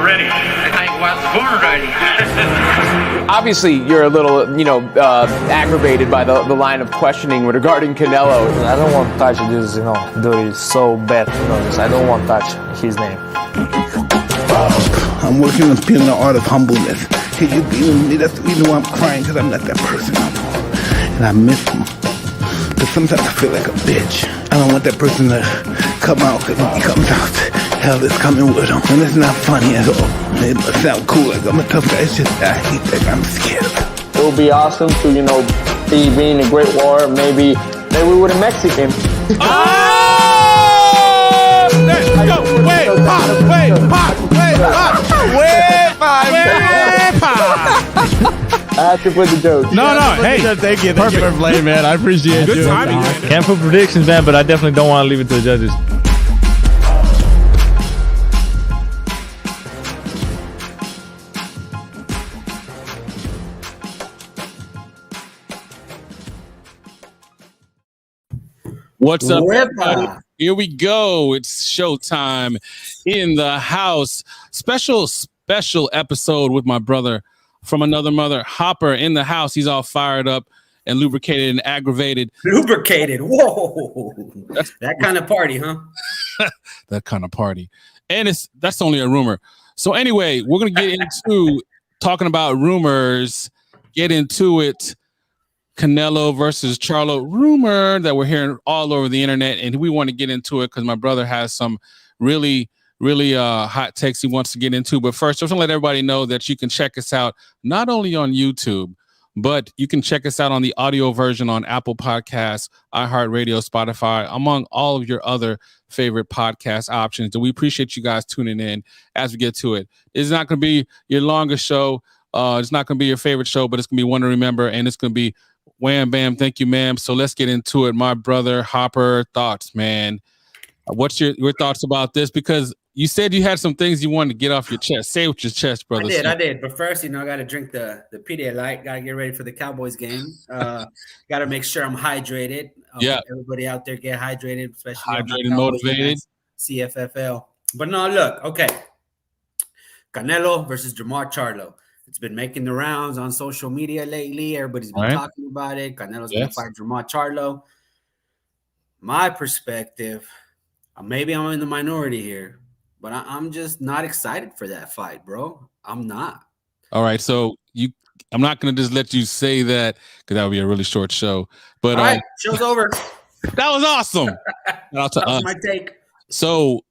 ready. I was born ready. Obviously, you're a little, aggravated by the line of questioning regarding Canelo. I don't want to touch this, dirty, so bad, I don't want to touch his name. I'm working on feeling the art of humbleness. Can you be with me? That's the reason why I'm crying, because I'm not that person no more. And I miss him. But sometimes I feel like a bitch. I don't want that person to come out, because when he comes out, hell is coming with him. And it's not funny at all. It must sound cool, like I'm a tough guy. It's just, I hate that I'm scared. It would be awesome to, being a great warrior, maybe with a Mexican. Let's go! Way I have to put the joke. No, hey. Thank you for playing, man. I appreciate you. Good timing, man. Can't put predictions, man, but I definitely don't want to leave it to the judges. What's up, everybody? Here we go. It's showtime in the house. Special episode with my brother from another mother, Hopper, in the house. He's all fired up and lubricated and aggravated. Lubricated. Whoa. That kind of party, huh? That kind of party. And that's only a rumor. So anyway, we're going to get into talking about rumors. Get into it. Canelo versus Charlo rumor that we're hearing all over the internet, and we want to get into it because my brother has some really hot takes he wants to get into. But first, I just want to let everybody know that you can check us out not only on YouTube, but you can check us out on the audio version on Apple Podcasts, iHeartRadio, Spotify, among all of your other favorite podcast options. And we appreciate you guys tuning in as we get to it. It's not going to be your longest show. It's not going to be your favorite show, but it's going to be one to remember, and it's going to be wham, bam, thank you, ma'am. So let's get into it. My brother, Hopper, thoughts, man. What's your thoughts about this? Because you said you had some things you wanted to get off your chest. Say it with your chest, brother. I did. But first, I got to drink the Pedialyte. Got to get ready for the Cowboys game. Got to make sure I'm hydrated. Yeah. Everybody out there get hydrated, especially hydrated, motivated. CFFL. But no, look, okay. Canelo versus Jamar Charlo. It's been making the rounds on social media lately. Everybody's been talking about it. Canelo's going to fight Jamar Charlo. My perspective, maybe I'm in the minority here, but I'm just not excited for that fight, bro. I'm not. All right, so I'm not going to just let you say that because that would be a really short show. But all right, show's over. That was awesome. That was my take. So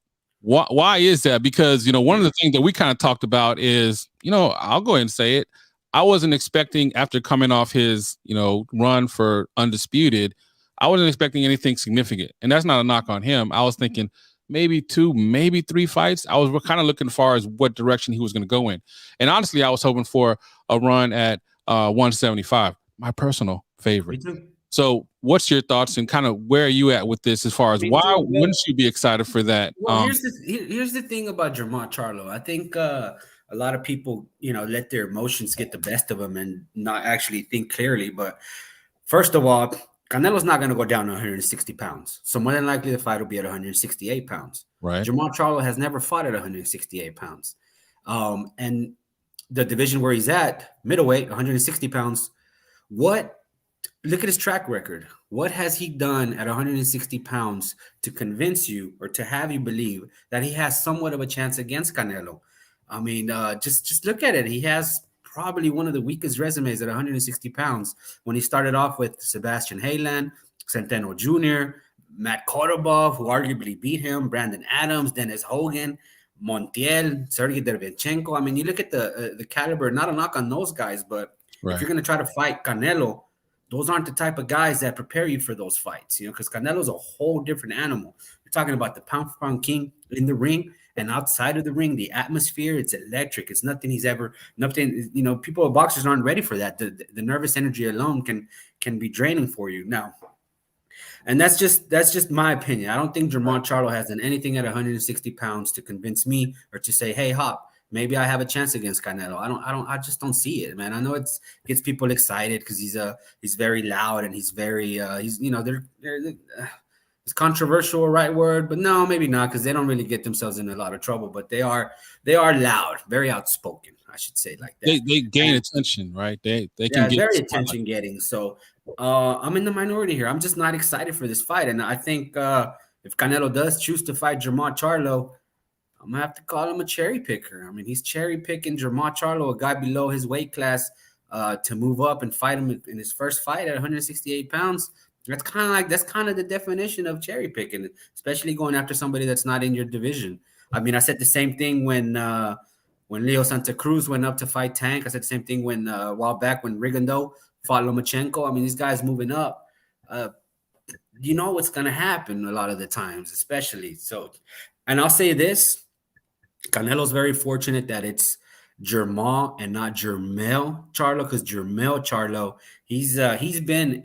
why is that? Because, one of the things that we kind of talked about is, I'll go ahead and say it. I wasn't expecting, after coming off his, run for Undisputed, I wasn't expecting anything significant. And that's not a knock on him. I was thinking maybe 2, maybe 3 fights. I was kind of looking as far as what direction he was going to go in. And honestly, I was hoping for a run at 175, my personal favorite. So what's your thoughts and kind of where are you at with this as far as why wouldn't you be excited for that? Well, here's the thing about Jamar Charlo. I think a lot of people, let their emotions get the best of them and not actually think clearly. But first of all, Canelo's not going to go down to 160 pounds. So more than likely the fight will be at 168 pounds. Right. Jamar Charlo has never fought at 168 pounds. And the division where he's at, middleweight, 160 pounds, look at his track record. What has he done at 160 pounds to convince you or to have you believe that he has somewhat of a chance against Canelo? I mean, just look at it. He has probably one of the weakest resumes at 160 pounds when he started off with Sebastian Haaland, Centeno Jr., Matt Korobov, who arguably beat him, Brandon Adams, Dennis Hogan, Montiel, Sergey Derevchenko. I mean, you look at the caliber, not a knock on those guys, but if you're going to try to fight Canelo, those aren't the type of guys that prepare you for those fights, because Canelo's a whole different animal. You're talking about the pound-for-pound king in the ring and outside of the ring, the atmosphere, it's electric. It's nothing people, boxers aren't ready for that. The nervous energy alone can be draining for you now. And that's just my opinion. I don't think Jamar Charlo has done anything at 160 pounds to convince me or to say, hey, Hop, maybe I have a chance against Canelo. I just don't see it, man. I know it gets people excited because he's very loud and he's very is controversial a right word? But no, maybe not, because they don't really get themselves in a lot of trouble. But they are loud, very outspoken, I should say, like that. They gain attention, right? They can get very attention getting. So I'm in the minority here. I'm just not excited for this fight, and I think if Canelo does choose to fight Jamar Charlo, I'm gonna have to call him a cherry picker. I mean, he's cherry picking Jamar Charlo, a guy below his weight class, to move up and fight him in his first fight at 168 pounds. That's kind of the definition of cherry picking, especially going after somebody that's not in your division. I mean, I said the same thing when Leo Santa Cruz went up to fight Tank. I said the same thing when a while back when Rigondeaux fought Lomachenko. I mean, these guys moving up. You know what's gonna happen a lot of the times, especially so. And I'll say this: Canelo's very fortunate that it's Jermall and not Jermell Charlo, because Jermell Charlo, he's been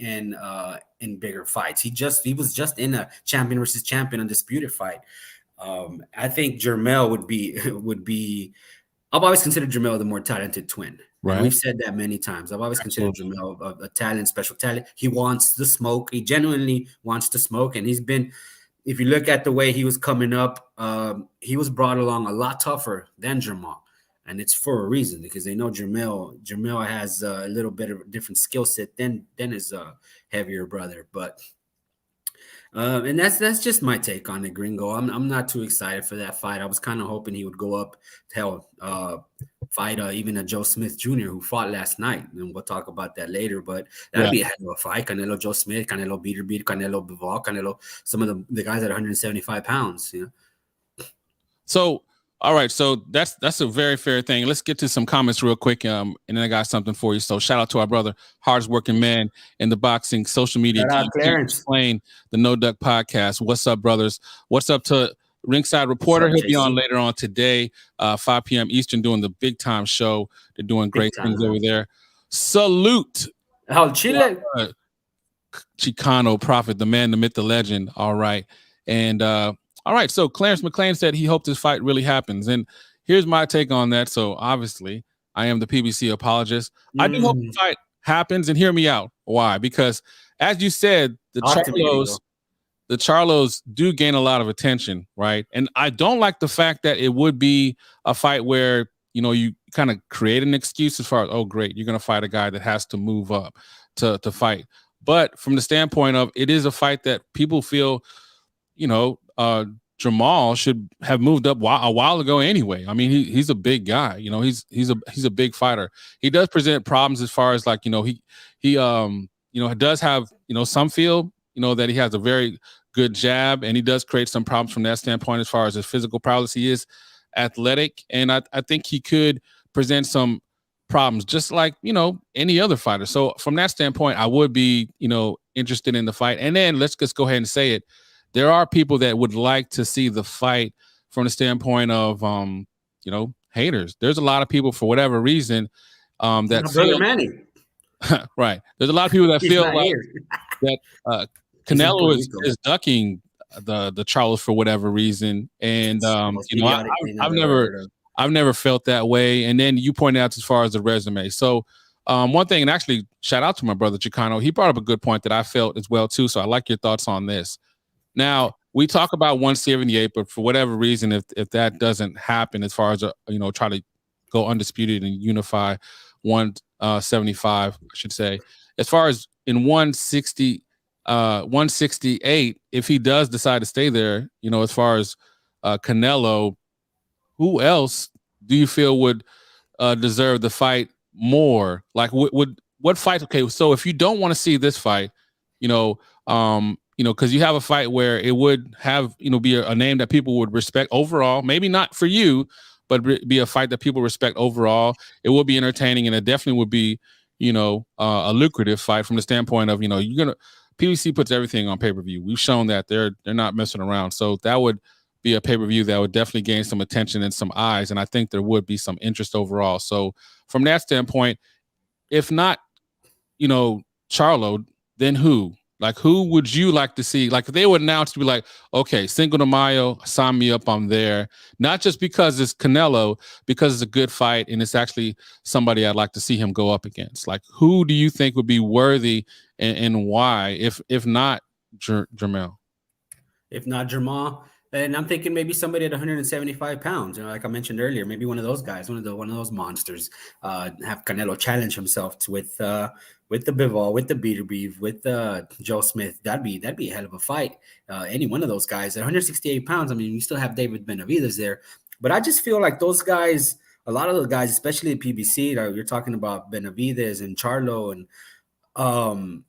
in bigger fights. He was just in a champion versus champion undisputed fight. I think Jermell would be. I've always considered Jermell the more talented twin. Right. And we've said that many times. I've always considered Jermell a talent, special talent. He wants the smoke. He genuinely wants to smoke, and he's been. If you look at the way he was coming up, he was brought along a lot tougher than Jermall. And it's for a reason, because they know Jermell has a little bit of a different skill set than his heavier brother. But and that's just my take on it, Gringo. I'm not too excited for that fight. I was kind of hoping he would go up, fight even a Joe Smith Jr. who fought last night, and we'll talk about that later. But that'd be a hell of a fight. Canelo, Joe Smith, Canelo beat Canelo Bivol, Canelo, some of the guys at 175 pounds. You know. So. All right, so that's a very fair thing. Let's get to some comments real quick, and then I got something for you. So shout out to our brother, hardest working man in the boxing social media. Playing the No Duck podcast. What's up, brothers? What's up to Ringside Reporter? He'll be on later on today, 5 p.m. Eastern, doing the big time show. They're doing great things over there. Salute. Oh, Chile. Chicano Prophet, the man, the myth, the legend. All right, and all right, so Clarence McLean said he hoped this fight really happens. And here's my take on that. So obviously, I am the PBC apologist. I do hope the fight happens, and hear me out. Why? Because as you said, the Charlos do gain a lot of attention, right? And I don't like the fact that it would be a fight where, you know, you kind of create an excuse as far as, oh, great, you're going to fight a guy that has to move up to fight. But from the standpoint of, it is a fight that people feel, you know, Jamal should have moved up a while ago anyway. I mean, he's a big guy. You know, he's a big fighter. He does present problems as far as, like, you know, he you know, does have, you know, some feel, you know, that he has a very good jab, and he does create some problems from that standpoint as far as his physical prowess. He is athletic, and I think he could present some problems just like, you know, any other fighter. So from that standpoint, I would be, you know, interested in the fight. And then let's just go ahead and say it. There are people that would like to see the fight from the standpoint of, you know, haters. There's a lot of people, for whatever reason, that feel, Manny. Right. There's a lot of people that feel like that Canelo is ducking the Charlos for whatever reason, and you know, I've never felt that way. And then you pointed out as far as the resume. So one thing, and actually shout out to my brother Chicano, he brought up a good point that I felt as well too. So I like your thoughts on this. Now, we talk about 178, but for whatever reason, if that doesn't happen, as far as, you know, try to go undisputed and unify 175, I should say, as far as in 168, if he does decide to stay there, you know, as far as Canelo, who else do you feel would deserve the fight more? Like, what fight? Okay, so if you don't want to see this fight, you know, because you have a fight where it would have, you know, be a name that people would respect overall, maybe not for you, but be a fight that people respect overall. It would be entertaining, and it definitely would be, you know, a lucrative fight from the standpoint of, you know, PBC puts everything on pay-per-view. We've shown that they're not messing around. So that would be a pay-per-view that would definitely gain some attention and some eyes, and I think there would be some interest overall. So from that standpoint, if not, you know, Charlo, then who? Like, who would you like to see? Like, if they would announce to be like, okay, Cinco de Mayo, sign me up, I'm there. Not just because it's Canelo, because it's a good fight and it's actually somebody I'd like to see him go up against. Like, who do you think would be worthy, and why, if not Jermell? if not Jamal. And I'm thinking maybe somebody at 175 pounds, like I mentioned earlier, maybe one of those guys, one of those monsters, have Canelo challenge himself with the Bivol, with the Beterbiev, with Joe Smith. That'd be a hell of a fight. Any one of those guys at 168 pounds. I mean, you still have David Benavidez there, but I just feel like those guys, a lot of those guys, especially at PBC, like you're talking about Benavidez and Charlo, and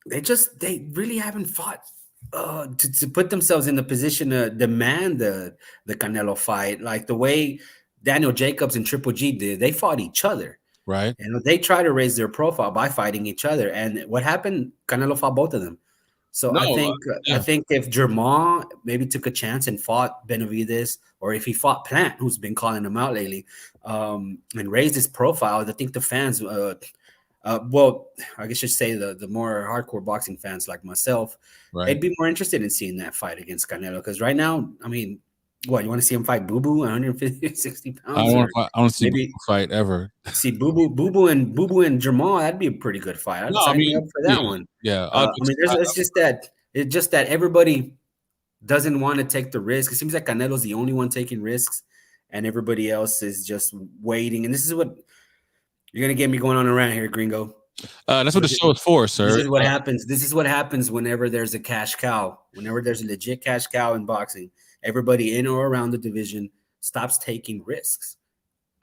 they really haven't fought to put themselves in the position to demand the Canelo fight, like the way Daniel Jacobs and Triple G did. They fought each other, right? And they try to raise their profile by fighting each other. And what happened? Canelo fought both of them. So I think if Germán maybe took a chance and fought Benavidez, or if he fought Plant, who's been calling him out lately, and raised his profile, I think the fans. Well, I guess I should say the more hardcore boxing fans like myself, they'd be more interested in seeing that fight against Canelo. Because right now, I mean, what, you want to see him fight Boo Boo, 150, 60 pounds? I don't see Boo Boo fight ever. See Boo Boo and Jamal, that'd be a pretty good fight. I'd sign me up for that one. Yeah, I mean, it's just that everybody doesn't want to take the risk. It seems like Canelo's the only one taking risks, and everybody else is just waiting. And this is what you're gonna get me going on around here, Gringo. That's what the show is for, sir. This is what happens. This is what happens whenever there's a cash cow. Whenever there's a legit cash cow in boxing, everybody in or around the division stops taking risks.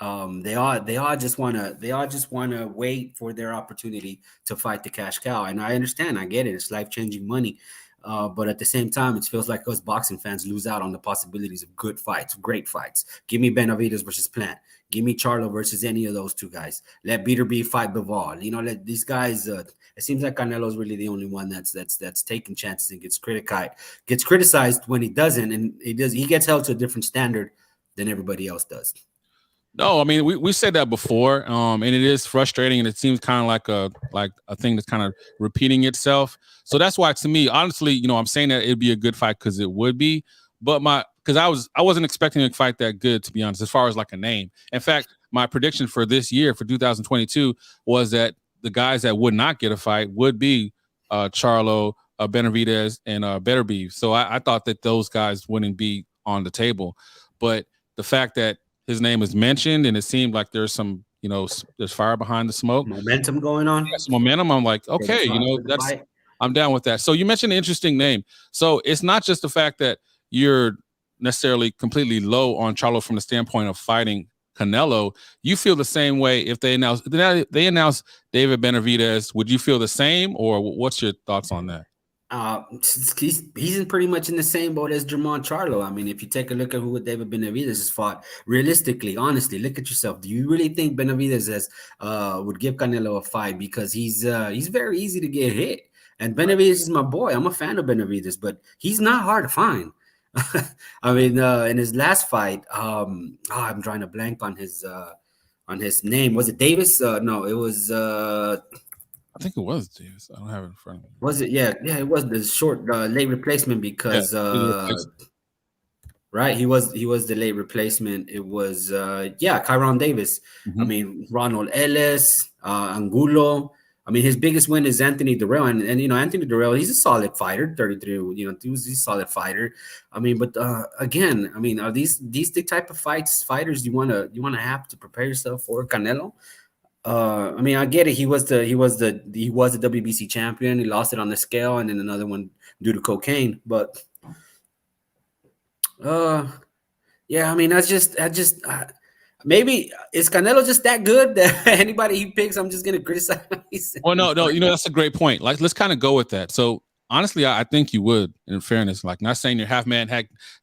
They all just wanna wait for their opportunity to fight the cash cow. And I understand, I get it. It's life-changing money. But at the same time, it feels like us boxing fans lose out on the possibilities of good fights, great fights. Give me Benavidez versus Plant. Give me Charlo versus any of those two guys. Let Beterbiev fight Bivol. Let these guys. It seems like Canelo's really the only one that's taking chances and gets criticized when he doesn't, and he gets held to a different standard than everybody else does. No, I mean we said that before, and it is frustrating, and it seems kind of like a thing that's kind of repeating itself. So that's why, to me, honestly, I'm saying that it'd be a good fight because it would be, but because I wasn't expecting a fight that good, to be honest, as far as like a name. In fact, my prediction for this year, for 2022, was that the guys that would not get a fight would be Charlo, Benavidez, and Beterbiev. So I thought that those guys wouldn't be on the table, but the fact that his name is mentioned and it seemed like there's some, there's fire behind the smoke, momentum going on. Yes, momentum. I'm like, okay, I'm down with that. So you mentioned an interesting name. So it's not just the fact that you're necessarily completely low on Charlo from the standpoint of fighting Canelo. You feel the same way if they announce David Benavidez. Would you feel the same, or what's your thoughts on that? He's pretty much in the same boat as Jamar Charlo. I mean, if you take a look at who David Benavidez has fought, realistically, honestly, look at yourself. Do you really think Benavidez would give Canelo a fight? Because he's very easy to get hit. And Benavidez is my boy. I'm a fan of Benavidez, but he's not hard to find. I mean, in his last fight, I'm drawing a blank on his name. Was it Davis? No, it was. I think it was Davis. I don't have it in front of me. Was it? Yeah, it was the short late replacement because right, he was the late replacement. It was Kyron Davis. Mm-hmm. I mean, Ronald Ellis, Angulo. I mean, his biggest win is Anthony Durrell, and Anthony Durrell, he's a solid fighter, 33. He's a solid fighter. I mean, but again, I mean, are these the type of fighters you want to have to prepare yourself for Canelo? I mean, I get it. He was the WBC champion. He lost it on the scale, and then another one due to cocaine. But yeah, I mean, maybe is Canelo just that good that anybody he picks, I'm just gonna criticize? Well, no, that's a great point. Like, let's kind of go with that. So honestly, I think you would, in fairness, like, not saying you're half man,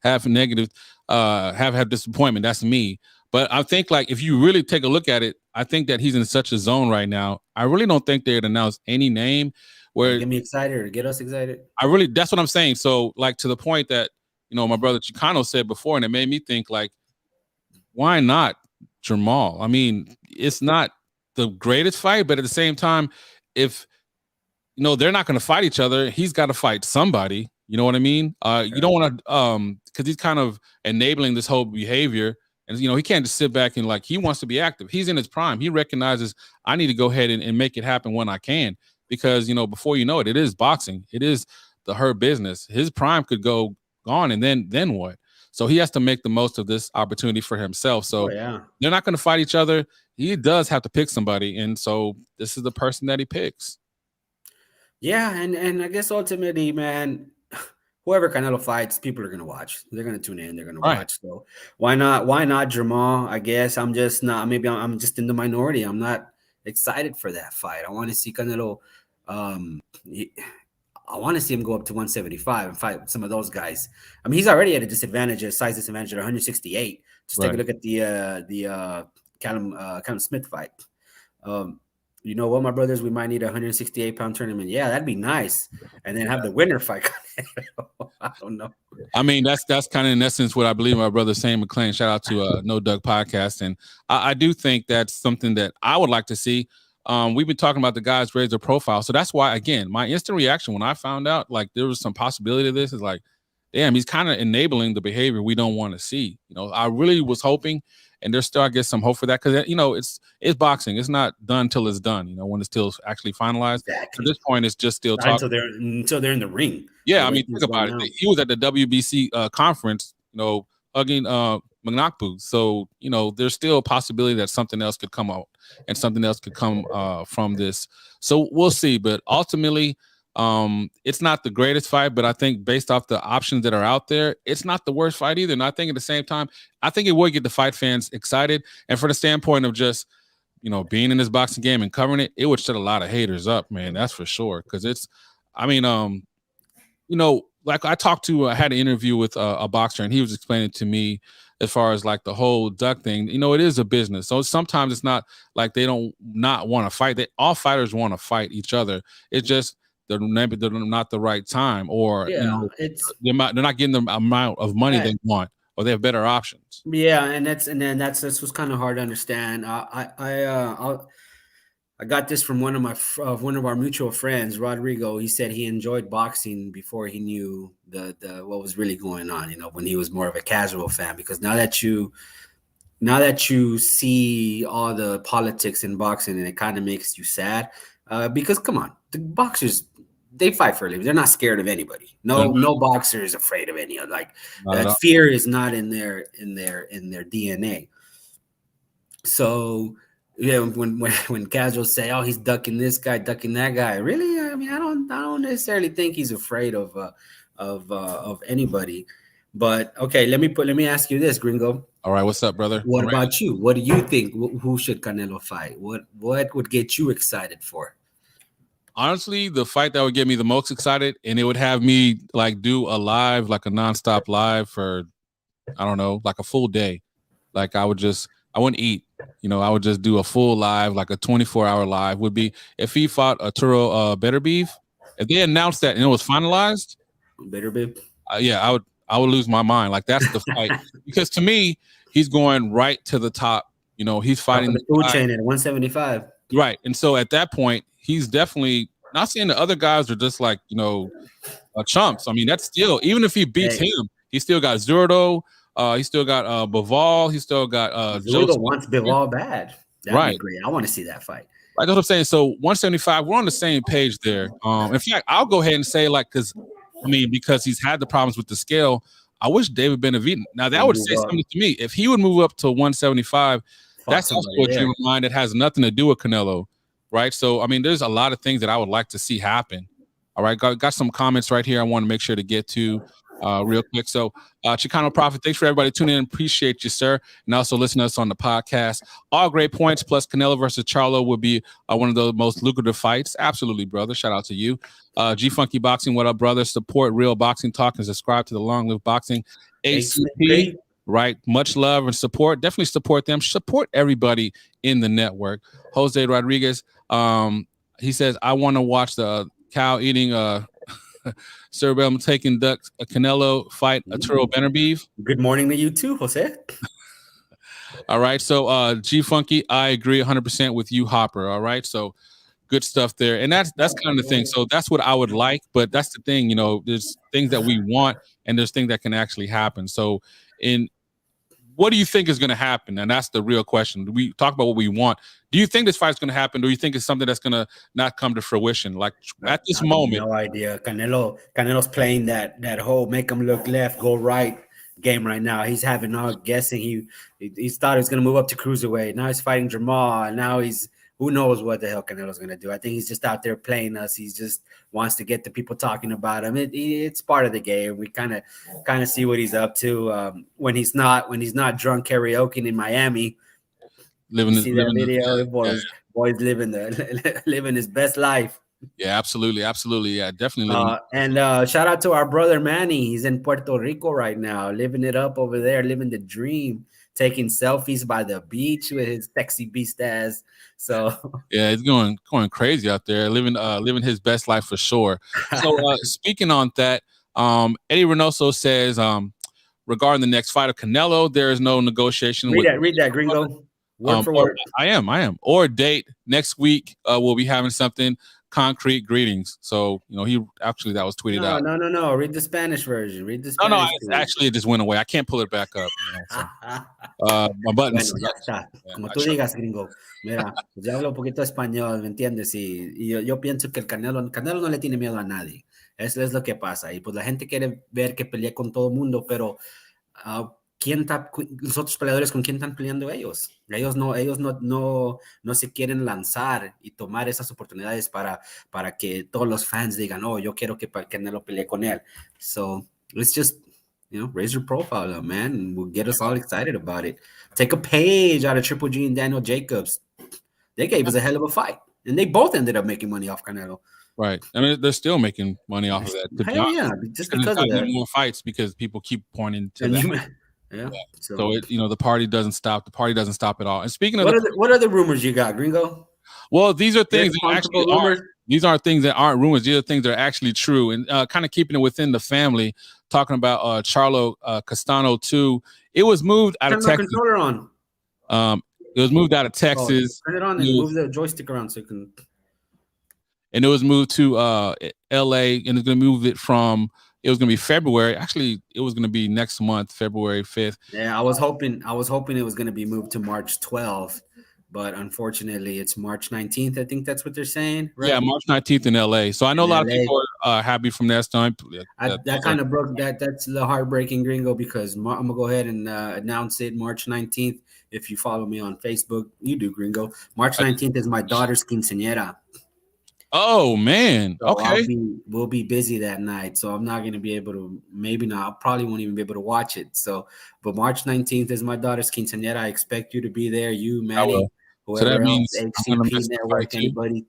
half negative, have disappointment. That's me. But I think, like, if you really take a look at it, I think that he's in such a zone right now. I really don't think they'd announce any name where get me excited or get us excited. That's what I'm saying. So, like, to the point that, my brother Chicano said before, and it made me think, like, why not Jamal? I mean, it's not the greatest fight, but at the same time, if they're not going to fight each other, he's got to fight somebody. You know what I mean? You don't want to, because he's kind of enabling this whole behavior. And, he can't just sit back and, like, he wants to be active. He's in his prime. He recognizes I need to go ahead and make it happen when I can, because, before you know it, it is boxing. It is her business. His prime could go gone, and then what? So he has to make the most of this opportunity for himself. So they're not going to fight each other. He does have to pick somebody, and so this is the person that he picks. Yeah, and I guess ultimately, man, whoever Canelo fights, people are gonna watch. They're gonna tune in. They're gonna watch. So why not? Why not Jamal? I guess I'm just not. Maybe I'm just in the minority. I'm not excited for that fight. I want to see Canelo. I want to see him go up to 175 and fight some of those guys. I mean, he's already at a disadvantage, a size disadvantage at 168. Just take a look at the Callum Smith fight. You know what, my brothers? We might need a 168-pound tournament. Yeah, that'd be nice. And then have the winner fight. I don't know. I mean, that's kind of in essence what I believe my brother Sam McClain. Shout out to No Doug Podcast. And I do think that's something that I would like to see. We've been talking about the guys raise their profile. So that's why, again, my instant reaction when I found out like there was some possibility of this is like, damn, he's kind of enabling the behavior we don't want to see. You know, I really was hoping, and there's still, I guess, some hope for that because, you know, it's boxing. It's not done till it's done, you know, when it's still actually finalized. Exactly. At this point, it's just still talking. Until they're in the ring. Yeah, I mean, think about it. He was at the WBC conference, you know, hugging Mnakbu. So, you know, there's still a possibility that something else could come out and something else could come from this. So we'll see. But ultimately, it's not the greatest fight, but I think based off the options that are out there, it's not the worst fight either. And I think at the same time, I think it would get the fight fans excited. And for the standpoint of just, you know, being in this boxing game and covering it, it would shut a lot of haters up, man. That's for sure. Because it's, I mean, you know, like I had an interview with a boxer, and he was explaining to me as far as like the whole duck thing. You know, it is a business. So sometimes it's not like they don't not want to fight. All fighters want to fight each other. It's just they're not the right time, or you know, they're not getting the amount of money they want, or they have better options. Yeah, and that's what's kind of hard to understand. I got this from one of our mutual friends, Rodrigo. He said he enjoyed boxing before he knew the what was really going on. You know, when he was more of a casual fan, because now that you see all the politics in boxing, and it kind of makes you sad. Because come on, the boxers, they fight for a living. They're not scared of anybody. No boxer is afraid of any of fear is not in their DNA. So yeah, when casuals say, "Oh, he's ducking this guy, ducking that guy," really, I mean, I don't necessarily think he's afraid of anybody. But okay, let me ask you this, Gringo. All right, what's up, brother? What about you? What do you think? Who should Canelo fight? What would get you excited for? Honestly, the fight that would get me the most excited, and it would have me like do a live, like a nonstop live for, I don't know, like a full day. Like I wouldn't eat. You know, I would just do a full live, like a 24-hour live would be if he fought Arturo Beterbiev. If they announced that and it was finalized, Beterbiev. Yeah, I would lose my mind. Like that's the fight because to me, he's going right to the top. You know, he's fighting the food chain at 175. Right, and so at that point, he's definitely not saying the other guys are just like, you know, chumps. I mean, that's still, even if he beats him, he still got Zurdo. He still got Bivol. He still got Zurdo wants Bivol bad. That'd be great. I want to see that fight. Like that's what I'm saying. So 175, we're on the same page there. In fact, I'll go ahead and say because he's had the problems with the scale. I wish David Benavidez. Now that would say something to me. If he would move up to 175, that's also a dream of mine that has nothing to do with Canelo, right? So I mean, there's a lot of things that I would like to see happen. All right, got some comments right here. I want to make sure to get to real quick. So Chicano Prophet, thanks for everybody tuning in. Appreciate you, sir. And also listen to us on the podcast. All great points, plus Canelo versus Charlo would be one of the most lucrative fights. Absolutely, brother. Shout out to you. G Funky Boxing, what up, brother? Support real boxing talk and subscribe to the Long Live Boxing ACP. Right. Much love and support. Definitely support them. Support everybody in the network. Jose Rodriguez, he says, I want to watch the cow eating cerebellum taking duck Canelo fight Arturo Beterbiev. Good morning to you too, Jose. All right. So G Funky, I agree 100% with you, Hopper. All right. So good stuff there. And that's kind of the thing. So that's what I would like. But that's the thing, you know, there's things that we want and there's things that can actually happen. So what do you think is going to happen? And that's the real question. We talk about what we want. Do you think this fight's going to happen? Or do you think it's something that's going to not come to fruition? Like at this moment, no idea. Canelo's playing that whole make him look left, go right game right now. He's having all guessing. He thought he was going to move up to cruiserweight. Now he's fighting Jamar. Now who knows what the hell Canelo's going to do. I think he's just out there playing us. He just wants to get the people talking about him. It's part of the game. We kind of see what he's up to when he's not drunk karaoke in Miami. Boy's living his best life. Yeah, absolutely. Yeah, definitely. And shout out to our brother Manny. He's in Puerto Rico right now, living it up over there, living the dream, taking selfies by the beach with his sexy beast ass. So yeah, he's going crazy out there, living his best life for sure. So speaking on that, Eddie Reynoso says regarding the next fight of Canelo, there is no negotiation. Read that, Gringo. Word for word. I am. Or date next week. We'll be having something concrete. Greetings. So he actually that was tweeted out. No. Read the Spanish version. No. Actually, it just went away. I can't pull it back up. My buttons. Bueno, ya está. Como tú digas, Gringo. Mira, yo hablo un poquito español, ¿me entiendes? Y yo pienso que el Canelo no le tiene miedo a nadie. Eso es lo que pasa. Y pues la gente quiere ver que pelea con todo el mundo, pero los otros peleadores, ¿con quién están peleando ellos? Ellos no se quieren lanzar y tomar esas oportunidades para que todos los fans digan, oh, yo quiero que Canelo pelee con él. So let's just, raise your profile up, man, and we'll get us all excited about it. Take a page out of Triple G and Daniel Jacobs. They gave us a hell of a fight, and they both ended up making money off Canelo. Right. I mean, they're still making money off of that. Hell yeah, just because of that. More fights because people keep pointing to that. Yeah. So the party doesn't stop. The party doesn't stop at all. And speaking of what other rumors you got, Gringo? Well, these are things that actually aren't. These aren't things that aren't rumors. These are things that are actually true. And kind of keeping it within the family, talking about Charlo Castano 2. It was moved out of Texas. Controller on. It was moved out of Texas. Turn it on and move the joystick around so you can. And it was moved to LA, and it's going to move it from. It was going to be February. Actually, it was going to be next month, February 5th. Yeah, I was hoping it was going to be moved to March 12th, but unfortunately, it's March 19th. I think that's what they're saying. Right? Yeah, March 19th in LA. So I know a lot of people are happy from that standpoint. That kind of broke that. That's the heartbreaking, Gringo, because I'm going to go ahead and announce it March 19th. If you follow me on Facebook, you do, Gringo. March 19th is my daughter's quinceañera. Oh man, so okay. We'll be busy that night, so I'm not gonna be able to. Maybe not. I probably won't even be able to watch it. So, but March 19th is my daughter's quinceañera. I expect you to be there. You, Manny, whoever so that means else, HCP Network, anybody.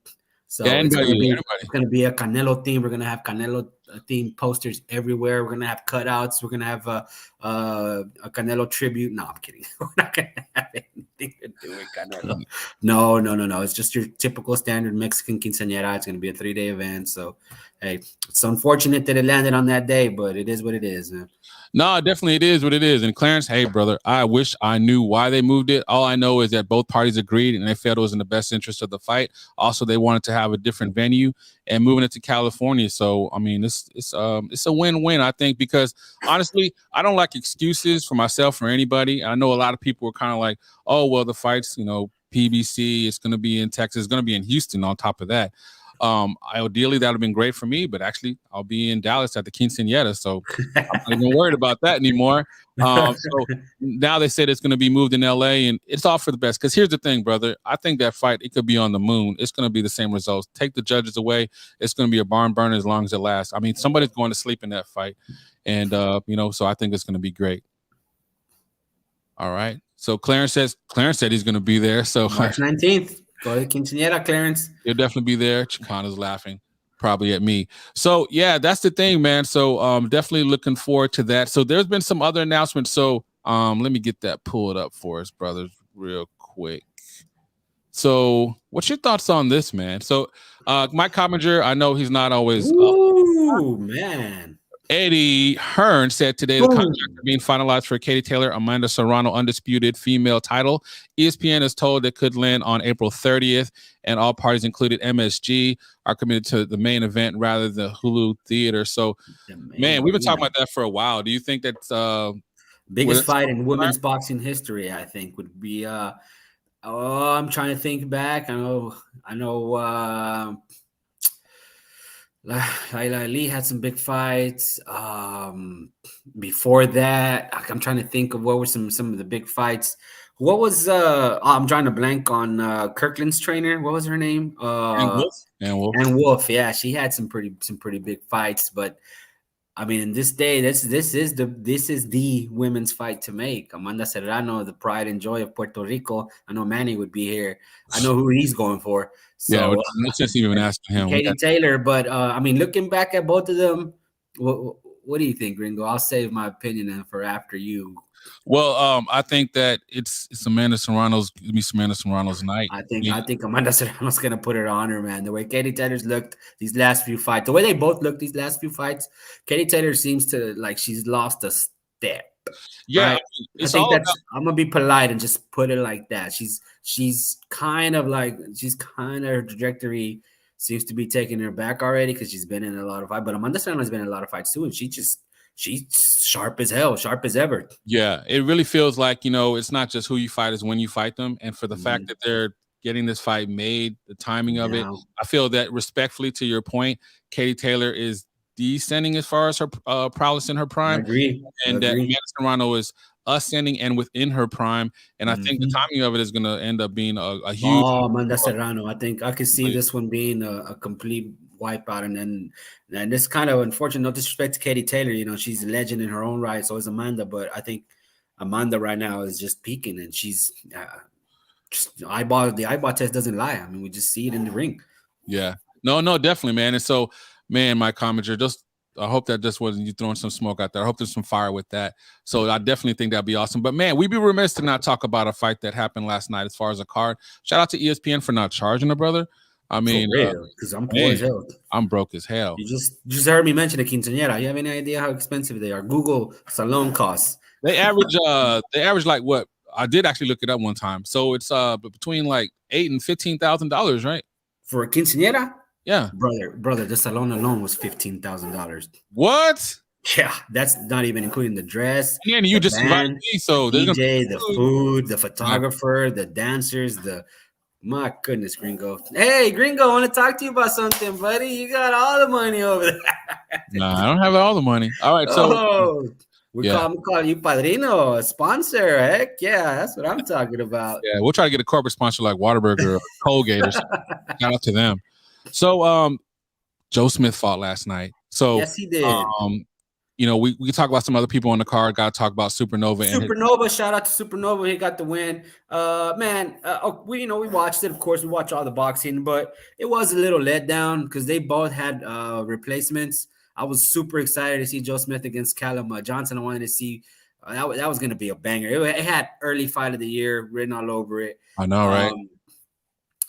So yeah, it's gonna be a Canelo theme. We're gonna have Canelo theme posters everywhere. We're gonna have cutouts. We're gonna have a Canelo tribute. No, I'm kidding. We're not gonna have anything to do with Canelo. No. It's just your typical standard Mexican quinceañera. It's gonna be a 3-day event. So, hey, it's unfortunate that it landed on that day, but it is what it is, man. No, definitely it is what it is. And Clarence, hey, brother, I wish I knew why they moved it. All I know is that both parties agreed and they felt it was in the best interest of the fight. Also, they wanted to have a different venue and moving it to California. So, I mean, it's a win-win, I think, because honestly, I don't like excuses for myself or anybody. I know a lot of people are kind of like, oh, well, the fight's, PBC, it's going to be in Texas, it's going to be in Houston on top of that. Ideally, that would have been great for me, but actually, I'll be in Dallas at the quinceañera, so I'm not even worried about that anymore. So now they said it's going to be moved in LA, and it's all for the best. Because here's the thing, brother. I think that fight, it could be on the moon. It's going to be the same results. Take the judges away. It's going to be a barn burner as long as it lasts. I mean, somebody's going to sleep in that fight, and so I think it's going to be great. All right. So Clarence said he's going to be there. So March 19th. Go to quinceañera, Clarence. He'll definitely be there. Chicana's laughing, probably at me. So, yeah, that's the thing, man. So, definitely looking forward to that. So, there's been some other announcements. So, let me get that pulled up for us, brothers, real quick. So, what's your thoughts on this, man? So, Mike Coppinger, I know he's not always. Ooh, man. Eddie Hearn said today the contract are being finalized for Katie Taylor, Amanda Serrano undisputed female title. ESPN is told it could land on April 30th, and all parties, included MSG, are committed to the main event rather than the Hulu Theater. So, man, we've been talking about that for a while. Do you think that's Biggest fight in women's boxing history, I think, would be. I'm trying to think back. I know. Laila Ali had some big fights. Before that, I'm trying to think of what were some of the big fights. What was I'm trying to blank on Kirkland's trainer. What was her name? And Wolf. And Wolf. Yeah, she had some pretty big fights. But I mean, in this day, this is the women's fight to make. Amanda Serrano, the pride and joy of Puerto Rico. I know Manny would be here. I know who he's going for. So, no sense even asking him. Katie Taylor, but I mean, looking back at both of them, what do you think, Gringo? I'll save my opinion for after you. Well, I think that it's Amanda Serrano's night. I think Amanda Serrano's gonna put it on her, man. The way Katie Taylor's looked these last few fights, the way they both looked these last few fights, Katie Taylor seems to like she's lost a step. Yeah, right? I think I'm gonna be polite and just put it like that. She's kind of her trajectory seems to be taking her back already because she's been in a lot of fights. But Amanda Serrano's been in a lot of fights too, and she's sharp as hell, sharp as ever. Yeah, it really feels like, it's not just who you fight, it's when you fight them. And for the fact that they're getting this fight made, the timing of it, I feel that, respectfully to your point, Katie Taylor is descending as far as her prowess in her prime. I agree. That Amanda Serrano is ascending and within her prime. And I think the timing of it is going to end up being a huge. Oh, Amanda Serrano. I think I could see this one being a complete wipeout. And it's kind of unfortunate. No disrespect to Katie Taylor. She's a legend in her own right. So is Amanda. But I think Amanda right now is just peaking. And she's the eyeball test doesn't lie. I mean, we just see it in the ring. Yeah. No, definitely, man. And so, man, my commenter, I hope that just wasn't you throwing some smoke out there. I hope there's some fire with that. So I definitely think that'd be awesome. But, man, we'd be remiss to not talk about a fight that happened last night as far as a card. Shout out to ESPN for not charging a brother. I mean, because I'm poor as hell. I'm broke as hell. You just heard me mention a quinceañera. You have any idea how expensive they are? Google salon costs. They average like what? I did actually look it up one time. So it's between like $8,000 and $15,000, right? For a quinceañera? Yeah, brother, the salon alone was $15,000. What? Yeah, that's not even including the dress. Yeah, and you just invited me, so the DJ, the food, the photographer, the dancers, my goodness, Gringo. Hey, Gringo, I want to talk to you about something, buddy. You got all the money over there. Nah, I don't have all the money. All right, so we call you padrino, a sponsor. Heck yeah, that's what I'm talking about. Yeah, we'll try to get a corporate sponsor like Whataburger or Colgate or something. Shout out to them. So, Joe Smith fought last night. So yes, he did. We can talk about some other people on the card. Got to talk about Supernova. Shout out to Supernova. He got the win. We watched it. Of course, we watch all the boxing, but it was a little letdown because they both had replacements. I was super excited to see Joe Smith against Callum Johnson. I wanted to see that was going to be a banger. It had early fight of the year written all over it. I know, right?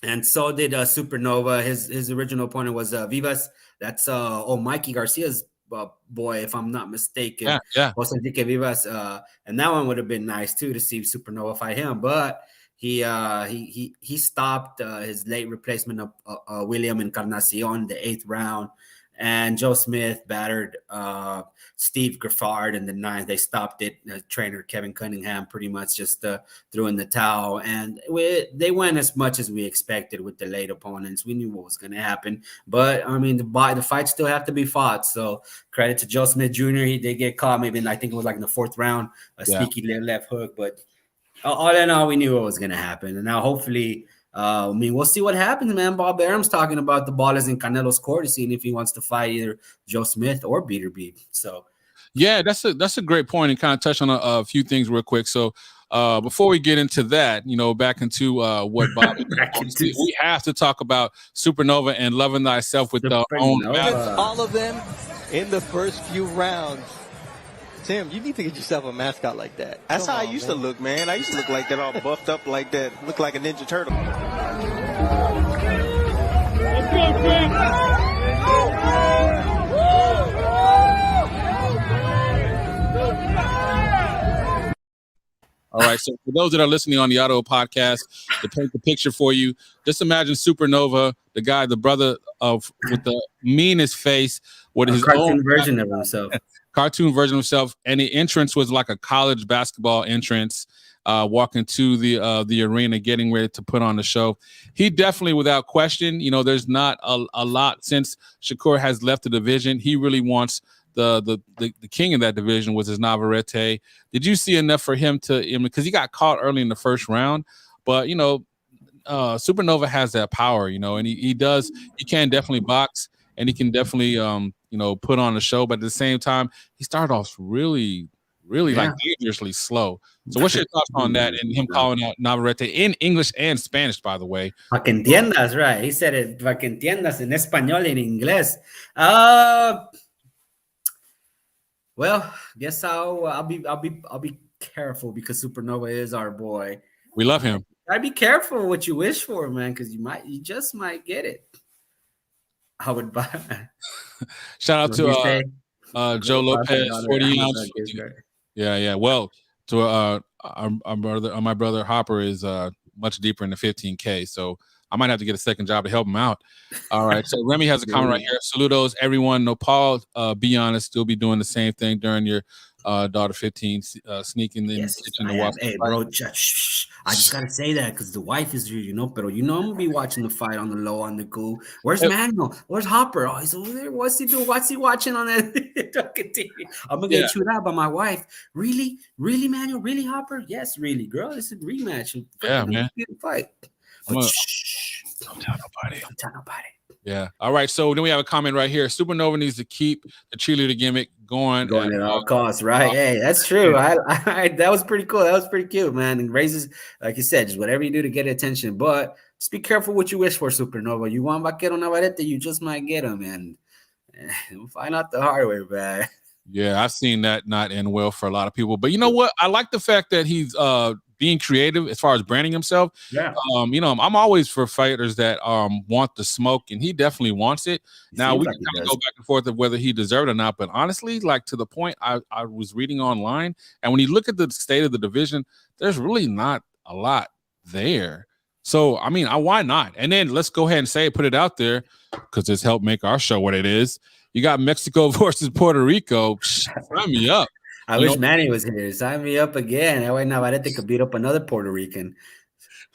And so did Supernova. His original opponent was Vivas. That's Mikey Garcia's boy, if I'm not mistaken. Yeah. Jose Enrique Vivas. And that one would have been nice too to see Supernova fight him. But he stopped his late replacement of William Encarnacion the 8th round. And Joe Smith battered Steve Griffard in the 9th. They stopped it. Trainer Kevin Cunningham pretty much just threw in the towel. And they went as much as we expected with the late opponents. We knew what was going to happen. But, I mean, the fights still have to be fought. So credit to Joe Smith Jr. He did get caught maybe I think it was like in the 4th round, a sneaky left hook. But all in all, we knew what was going to happen. And now hopefully – we'll see what happens, man. Bob Arum's talking about the ball is in Canelo's court to see if he wants to fight either Joe Smith or Beater B. So, yeah, that's a great point and kind of touch on a few things real quick. So, before we get into that, back into what Bob, we have to talk about Supernova and Loving Thyself with the own. All of them in the first few rounds. Tim, you need to get yourself a mascot like that. That's how I used to look, man. I used to look like that, all buffed up like that. Look like a Ninja Turtle. Let's go, Tim. All right, so for those that are listening on the audio podcast, to paint the picture for you, just imagine Supernova, the guy, the brother with the meanest face, with his cartoon own version of himself. cartoon version of himself, and the entrance was like a college basketball entrance, walking to the arena, getting ready to put on the show. He definitely, without question, you know, there's not a lot since Shakur has left the division. He really wants the king of that division, was his Navarrete. Did you see enough for him to, because he got caught early in the first round, but you know, Supernova has that power, you know, and he can definitely box, and he can definitely you know, put on a show, but at the same time, he started off really like dangerously slow. So what's your thoughts on that, and him calling out Navarrete in English and Spanish, by the way? Pa que entiendas, right? He said it, pa que entiendas en español y en inglés. Well, guess I'll be careful, because Supernova is our boy. We love him. Gotta be careful what you wish for, man, because you just might get it. I would buy. Shout out to Joe Lopez, 40 ounce. Yeah. Well, to my brother Hopper is much deeper in the 15K, so I might have to get a second job to help him out. All right. So Remy has a comment right here. Saludos, everyone. No, Paul, be honest, still be doing the same thing during your daughter 15 sneaking in the kitchen to watch. Hey, bro, I just gotta say that because the wife is here, you know. But you know, I'm gonna be watching the fight on the low, on the cool. Where's Manuel? Where's Hopper? Oh, he's over there. What's he doing? What's he watching on that TV? I'm gonna get chewed out by my wife. Really, Manuel? Really, Hopper? Yes, really, girl. This is a rematch. Yeah, man. Fight. Don't tell nobody. Yeah. All right. So then we have a comment right here. Supernova needs to keep the cheerleader gimmick going at all costs, right? Hey, that's true. I that was pretty cool. That was pretty cute, man. And raises, like you said, just whatever you do to get attention. But just be careful what you wish for, Supernova. You want Vaquero Navarrete, you just might get him, and we'll find out the hard way, man. Yeah, I've seen that not end well for a lot of people. But you know what? I like the fact that he's being creative as far as branding himself. Yeah. You know, I'm always for fighters that want the smoke, and he definitely wants it. Now we can kind of go back and forth of whether he deserved it or not, but honestly, like, to the point I was reading online, and when you look at the state of the division, there's really not a lot there. So I mean, why not? And then let's go ahead and put it out there, because it's helped make our show what it is. You got Mexico versus Puerto Rico. Sign me up. I wish Manny was here. Sign me up again. That way Navarrete could beat up another Puerto Rican.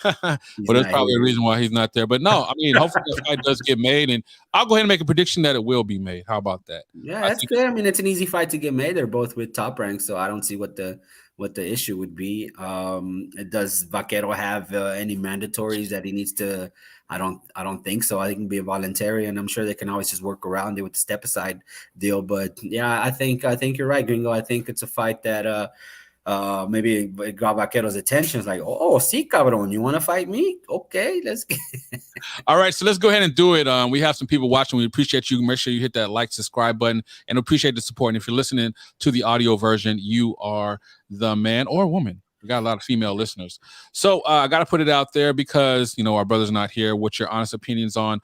But there's probably a reason why he's not there. But no, I mean, hopefully the fight does get made, and I'll go ahead and make a prediction that it will be made. How about that? Yeah, that's good. I mean, it's an easy fight to get made. They're both with Top Rank, so I don't see what the issue would be. Does Vaquero have any mandatories that he needs to? I don't think so. I think it can be a voluntary, and I'm sure they can always just work around it with the step aside deal. But yeah, I think you're right, Gringo. I think it's a fight that maybe it got Vaquero's attention. It's like, oh, sí, cabrón, you want to fight me? Okay, let's get All right, so let's go ahead and do it. We have some people watching. We appreciate you. Make sure you hit that like, subscribe button, and appreciate the support. And if you're listening to the audio version, you are the man or woman. We got a lot of female listeners. So I got to put it out there because, you know, our brother's not here. What's your honest opinions on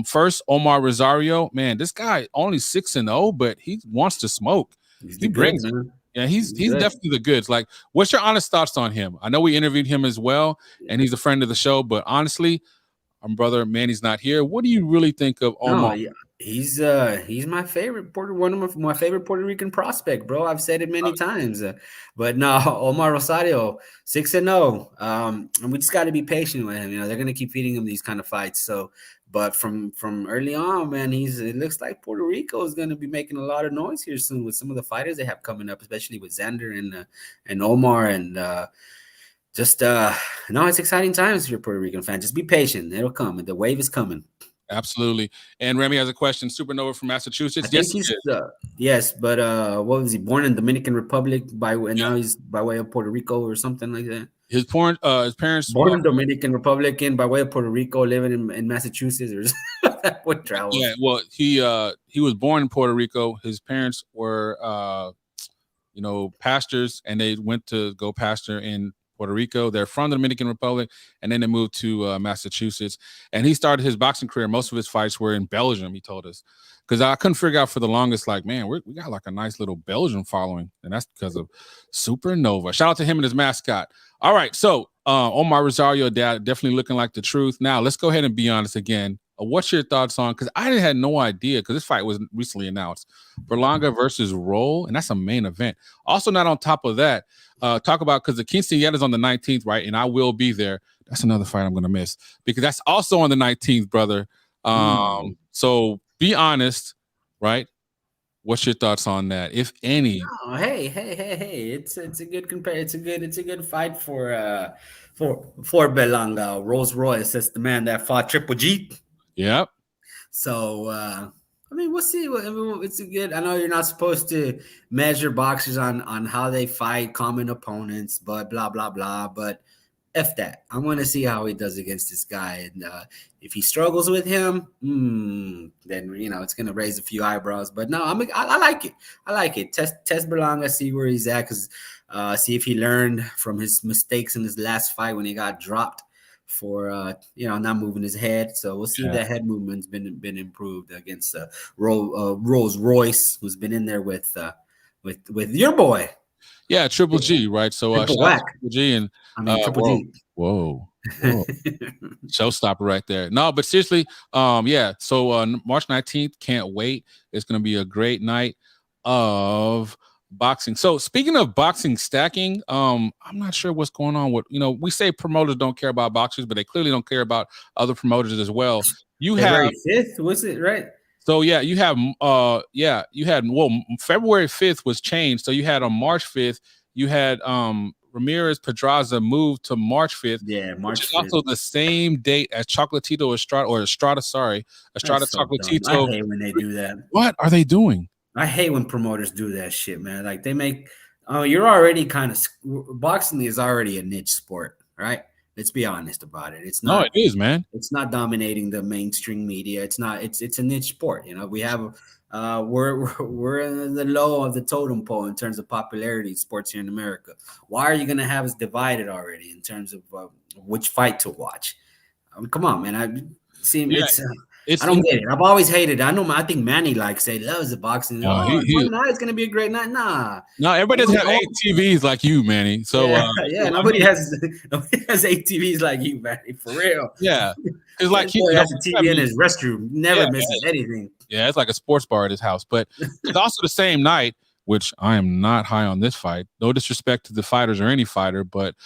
first, Omar Rosario? Man, this guy only 6-0, but he wants to smoke. He brings it. Yeah, he's definitely the goods. Like, what's your honest thoughts on him? I know we interviewed him as well, and he's a friend of the show, but honestly, our brother Manny's not here. What do you really think of Omar? No, he's my favorite one of my favorite Puerto Rican prospect, bro. I've said it many times. But no, Omar Rosario, 6-0. And we just got to be patient with him. You know, they're gonna keep feeding him these kind of fights. So, but from early on, man, it looks like Puerto Rico is gonna be making a lot of noise here soon with some of the fighters they have coming up, especially with Xander and Omar and no, it's exciting times if you're a Puerto Rican fan. Just be patient. It'll come. The wave is coming. Absolutely. And Remy has a question. Supernova from Massachusetts. Yes, but what was he, born in Dominican Republic now he's by way of Puerto Rico or something like that? His parents born in Dominican Republic and by way of Puerto Rico, living in Massachusetts, or that would travel. Yeah, well, he was born in Puerto Rico. His parents were pastors, and they went to go pastor in Puerto Rico. They're from the Dominican Republic, and then they moved to Massachusetts. And he started his boxing career. Most of his fights were in Belgium, he told us. Because I couldn't figure out for the longest, like, man, we got like a nice little Belgian following. And that's because of Supernova. Shout out to him and his mascot. All right, so Omar Rosario, dad, definitely looking like the truth. Now, let's go ahead and be honest again. What's your thoughts on? Because I had no idea because this fight was recently announced. Berlanga versus Roll, and that's a main event. Also, not on top of that, talk about because the Quinceañera is on the 19th, right? And I will be there. That's another fight I'm going to miss because that's also on the 19th, brother. So be honest, right? What's your thoughts on that, if any? Oh, hey! It's a good compare. It's a good fight for Belanga. Rolls Royce. That's the man that fought Triple G. Yep. So I mean, we'll see. I mean, it's a good. I know you're not supposed to measure boxers on how they fight common opponents, but blah blah blah. But F that. I want to see how he does against this guy, and if he struggles with him, then it's gonna raise a few eyebrows. But no, I like it. I like it. Test Berlanga, see where he's at, because see if he learned from his mistakes in his last fight when he got dropped for not moving his head. So we'll see if that head movement's been improved against Rolls Royce, who's been in there with your boy. Yeah, Triple G, right? So Triple G and Triple G. Whoa. Showstopper right there. No, but seriously, yeah. So March 19th, can't wait. It's gonna be a great night of boxing. So speaking of boxing stacking, I'm not sure what's going on with we say promoters don't care about boxers, but they clearly don't care about other promoters as well. You February have 5th, was it right? So yeah, you had February 5th was changed. So you had on March 5th, you had Ramirez Pedraza moved to March 5th. Yeah, March 5th. Also the same date as Chocolatito Estrada Chocolatito. I hate when they do that. What are they doing? I hate when promoters do that shit, man. Like they make you're already kind of boxing is already a niche sport, right? Let's be honest about it. It's not. No, it is, man. It's not dominating the mainstream media. It's not. It's a niche sport. We have we're in the low of the totem pole in terms of popularity in sports here in America. Why are you gonna have us divided already in terms of which fight to watch? Come on, man. I don't get it. I've always hated it. I think Manny loves the boxing. It's gonna be a great night. No, everybody doesn't have 8 TVs like you, Manny. So nobody has 8 TVs like you, Manny. For real. Yeah, it's like he has a TV in his restroom. Never misses anything. Yeah, it's like a sports bar at his house. But it's also the same night, which I am not high on this fight. No disrespect to the fighters or any fighter, but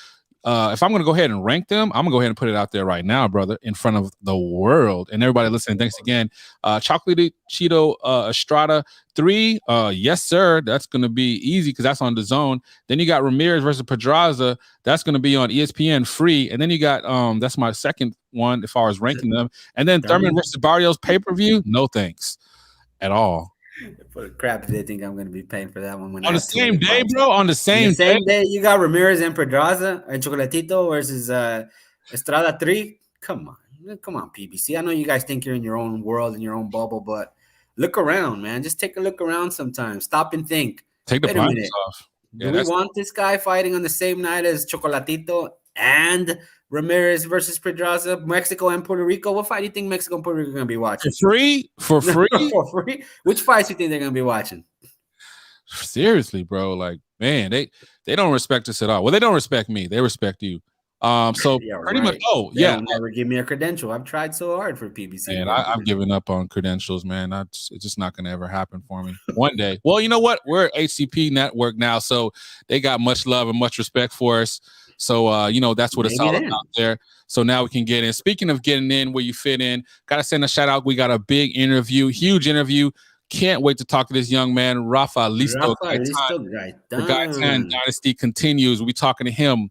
if I'm going to go ahead and rank them, I'm going to go ahead and put it out there right now, brother, in front of the world. And everybody listening, thanks again. Chocolatito Estrada 3, yes, sir. That's going to be easy because that's on the zone. Then you got Ramirez versus Pedraza. That's going to be on ESPN free. And then you got, that's my second one as far as ranking them. And then Thurman versus Barrios pay-per-view, no thanks at all. For the crap, they think I'm going to be paying for that one. On the same day, bro. On the same day, you got Ramirez and Pedraza and Chocolatito versus Estrada 3. Come on, PBC. I know you guys think you're in your own world, in your own bubble, but look around, man. Just take a look around sometimes. Stop and think. Take the blinders off. Do we want this guy fighting on the same night as Chocolatito and Ramirez versus Pedraza, Mexico and Puerto Rico? What fight do you think Mexico and Puerto Rico are going to be watching? For free? For free? Which fights do you think they're going to be watching? Seriously, bro. Like, man, they don't respect us at all. Well, they don't respect me. They respect you. So pretty much. Oh, they don't never give me a credential. I've tried so hard for PBC. Man, I've given up on credentials, man. It's just not going to ever happen for me one day. Well, you know what? We're HCP network now, so they got much love and much respect for us. So, that's what it's all about there. So now we can get in. Speaking of getting in where you fit in, got to send a shout out. We got a big interview, huge interview. Can't wait to talk to this young man, Rafa Listo. The Gaitan Dynasty continues. We'll be talking to him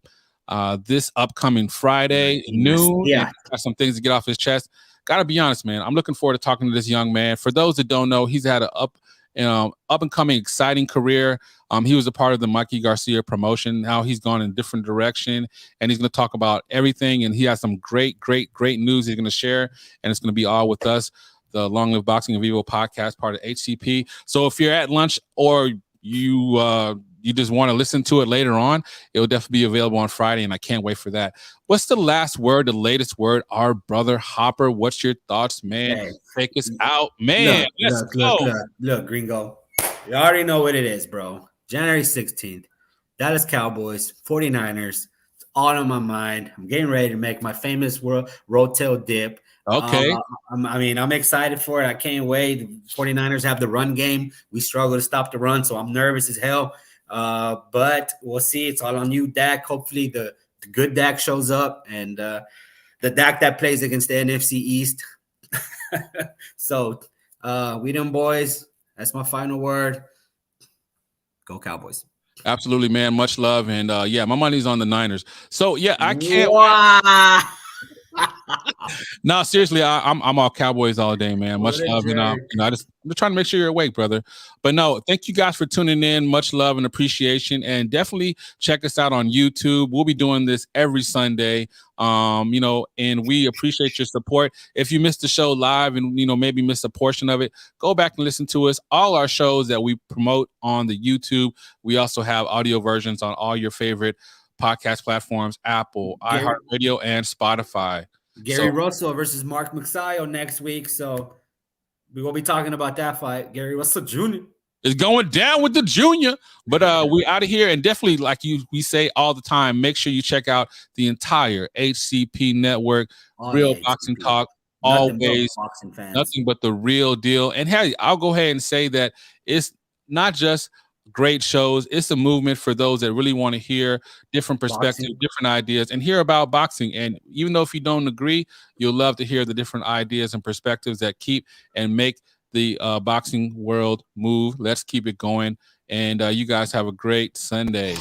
this upcoming Friday noon. Yeah. Got some things to get off his chest. Got to be honest, man. I'm looking forward to talking to this young man. For those that don't know, he's had an up and coming exciting career. He was a part of the Mikey Garcia promotion. Now he's gone in a different direction, and he's going to talk about everything. And he has some great news he's going to share, and it's going to be all with us, the Long Live Boxing EnVivo podcast, part of HCP. So if you're at lunch or you just want to listen to it later on, it will definitely be available on Friday, and I can't wait for that. What's the last word, the latest word? Our brother Hopper, what's your thoughts, man? Hey, take us out, man. Let's go. Look, Gringo. You already know what it is, bro. January 16th, Dallas Cowboys, 49ers. It's all on my mind. I'm getting ready to make my famous roadtail dip. Okay. I'm excited for it. I can't wait. The 49ers have the run game. We struggle to stop the run, so I'm nervous as hell. But we'll see. It's all on you, Dak. Hopefully the good Dak shows up, and the Dak that plays against the NFC East. So we them boys. That's my final word. Go Cowboys. Absolutely, man. Much love. And yeah, my money's on the Niners. So yeah, I can't. Wow. No, seriously, I'm all Cowboys all day, man. Much love, I'm trying to make sure you're awake, brother. But no, thank you guys for tuning in. Much love and appreciation, and definitely check us out on YouTube. We'll be doing this every Sunday, and we appreciate your support. If you missed the show live and maybe missed a portion of it, go back and listen to us. All our shows that we promote on the YouTube, we also have audio versions on all your favorite podcast platforms, Apple, iHeartRadio, and Spotify. Gary Russell versus Mark Mixayo next week. So we will be talking about that fight. Gary Russell Jr. is going down with the junior. But we out of here. And definitely, like we say all the time, make sure you check out the entire HCP network. Real Boxing Talk. Always. Nothing but the real deal. And hey, I'll go ahead and say that it's not just great shows. It's a movement for those that really want to hear different perspectives, different ideas, and hear about boxing. And even though if you don't agree, you'll love to hear the different ideas and perspectives that keep and make the boxing world move. Let's keep it going. And you guys have a great Sunday.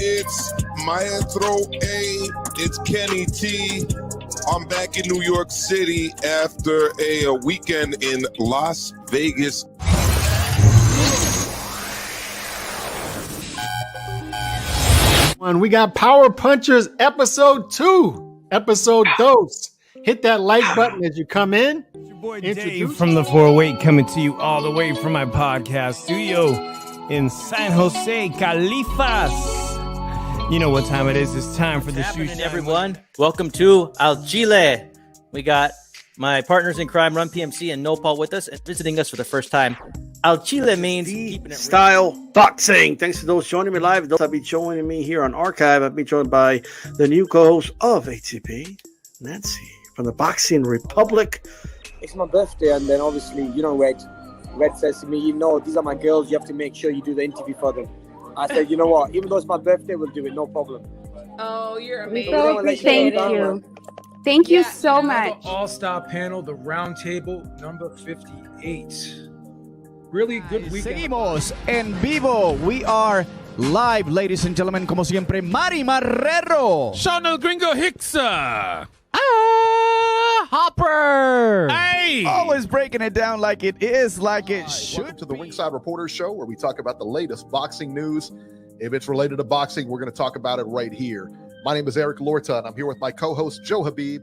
It's Maestro A. It's Kenny T. I'm back in New York City after a weekend in Las Vegas. We got Power Punchers episode 2, episode dos. Hit that like button as you come in. Your boy Dave from the 408 coming to you all the way from my podcast studio in San Jose, Califas. You know what time it is. It's time for the shoe shine. Everyone, welcome to Al Chile. We got my partners in crime, Run PMC and Nopal with us and visiting us for the first time. Al Chile means keeping it style boxing. Thanks to those joining me live. Those I'll be joining me here on Archive. I'll be joined by the new co-host of ATP, Nancy, from the Boxing Republic. It's my birthday, and then obviously, Red says to me, these are my girls. You have to make sure you do the interview for them. I said, you know what? Even though it's my birthday, we'll do it. No problem. Oh, you're amazing. So Thank you. Thank you so much. All-star panel, the round table, number 58. Really good weekend. Seguimos en vivo. We are live, ladies and gentlemen. Como siempre, Mari Marrero. Sean El Gringo Hicksa. Hopper. Hey. Always breaking it down like it is, like it should. Welcome to the Ringside Reporters Show, where we talk about the latest boxing news. If it's related to boxing, we're going to talk about it right here. My name is Eric Lorta, and I'm here with my co-host, Joe Habib.